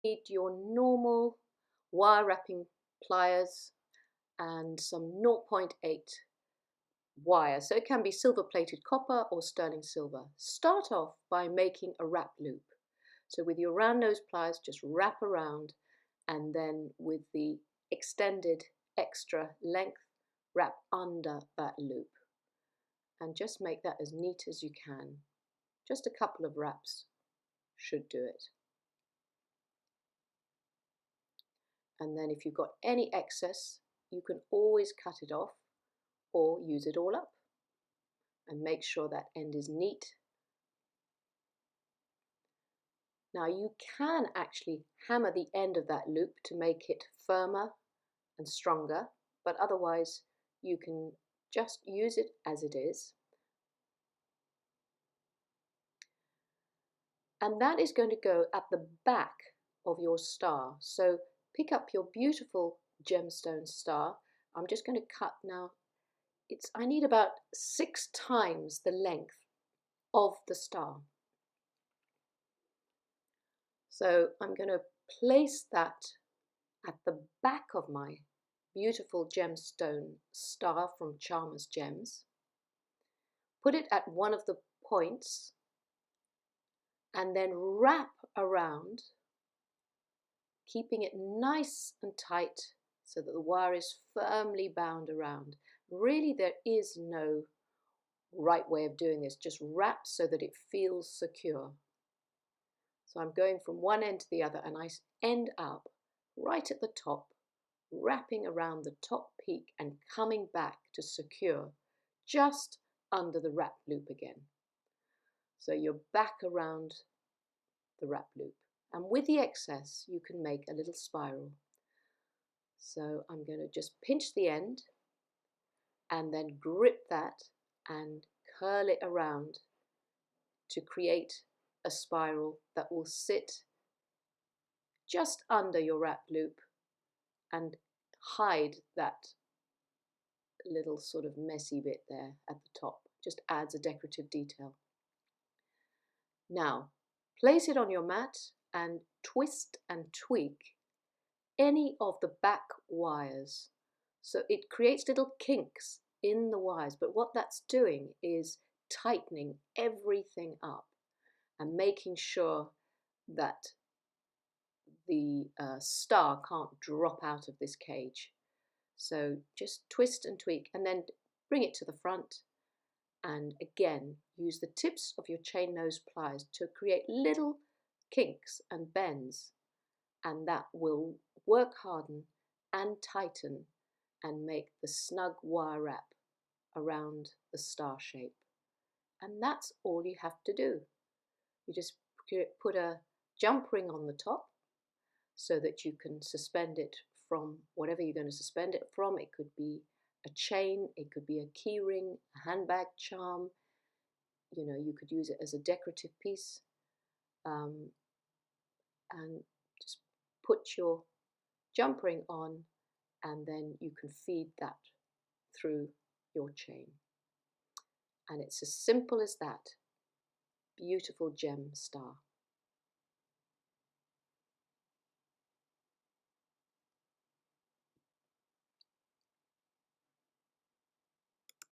need your normal wire wrapping pliers and some 0.8 wire. So it can be silver plated copper or sterling silver. Start off by making a wrap loop. So with your round nose pliers, just wrap around, and then with the extended extra length, wrap under that loop. And just make that as neat as you can. Just a couple of wraps should do it. And then if you've got any excess, you can always cut it off or use it all up. And make sure that end is neat. Now you can actually hammer the end of that loop to make it firmer and stronger, but otherwise you can just use it as it is. And that is going to go at the back of your star. So pick up your beautiful gemstone star. I'm just going to cut now. I need about 6 times the length of the star. So I'm going to place that at the back of my beautiful gemstone star from Chalmers Gems. Put it at one of the points and then wrap around, keeping it nice and tight so that the wire is firmly bound around. Really, there is no right way of doing this. Just wrap so that it feels secure. So I'm going from one end to the other, and I end up right at the top, wrapping around the top peak and coming back to secure just under the wrap loop again. So you're back around the wrap loop. And with the excess, you can make a little spiral. So I'm going to just pinch the end and then grip that and curl it around to create a spiral that will sit just under your wrap loop and hide that little sort of messy bit there at the top. Just adds a decorative detail. Now, place it on your mat and twist and tweak any of the back wires. So it creates little kinks in the wires, but what that's doing is tightening everything up and making sure that the star can't drop out of this cage. So just twist and tweak and then bring it to the front, and again use the tips of your chain nose pliers to create little kinks and bends, and that will work harden and tighten and make the snug wire wrap around the star shape. And that's all you have to do. You just put a jump ring on the top so that you can suspend it from whatever you're going to suspend it from. It could be a chain, it could be a key ring, a handbag charm. You know, you could use it as a decorative piece. And just put your jump ring on, and then you can feed that through your chain. And it's as simple as that. Beautiful gem star.